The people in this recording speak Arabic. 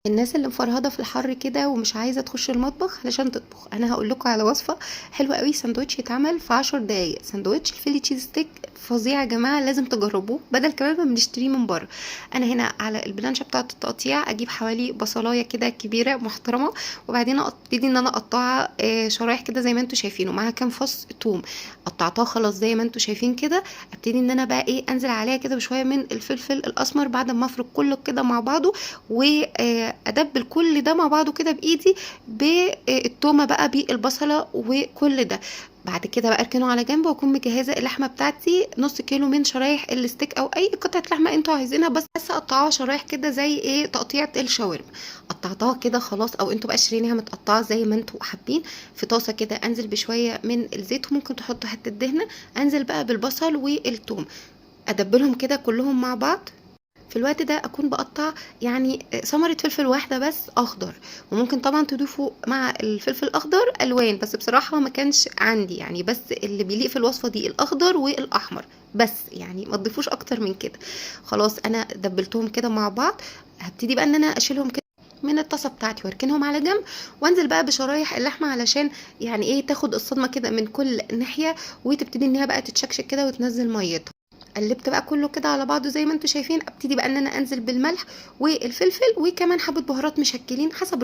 الناس اللي مفرهده في الحر كده ومش عايزه تخش المطبخ علشان تطبخ، انا هقول لكم على وصفه حلوه قوي. ساندوتش يتعمل في 10 دقايق، ساندوتش الفيلي تشيز ستيك. فظيع يا جماعه، لازم تجربوه بدل كمان ما بنشتريه من بره. انا هنا على البلانشه بتاعه التقطيع اجيب حوالي بصلايه كده كبيره محترمه، وبعدين ابتدي ان انا اقطعها شرايح كده زي ما انتم شايفين، ومعاها كام فص توم قطعتها خلاص زي ما انتم شايفين كده. ابتدي ان انا بقى ايه انزل عليها كده بشويه من الفلفل الاسمر بعد ما افرك كله كده مع بعضه، وادبل كل ده مع بعضه كده بايدي بالتومه بقى بالبصله وكل ده. بعد كده بقى اركنه على جنب، واكون مجهزه اللحمه بتاعتي نص كيلو من شرايح الستيك او اي قطعه لحمه انتوا عايزينها، بس اقطعوها شرايح كده زي ايه تقطيعه الشاورما. قطعتها كده خلاص، او انتوا بقى شارينها متقطعه زي ما انتوا حابين. في طاسه كده انزل بشويه من الزيت، وممكن تحطوا حته دهنه. انزل بقى بالبصل والثوم، ادبلهم كده كلهم مع بعض. في الوقت ده اكون بقطع يعني ثمرة فلفل واحدة بس اخضر، وممكن طبعا تضيفوا مع الفلفل الاخضر الوان، بس بصراحة ما كانش عندي يعني، بس اللي بيليق في الوصفة دي الاخضر والاحمر بس، يعني ما تضيفوش اكتر من كده. خلاص انا دبلتهم كده مع بعض. هبتدي بقى ان انا اشيلهم كده من الطاسه بتاعتي واركنهم على جنب، وانزل بقى بشرايح اللحمه علشان يعني ايه تاخد الصدمه كده من كل ناحيه، وتبتدي ان هي بقى تتشكشك كده وتنزل ميتها. قلبت بقى كله كده على بعضه زي ما انتم شايفين. ابتدي بقى ان انا انزل بالملح والفلفل، وكمان حبه بهارات مشكلين حسب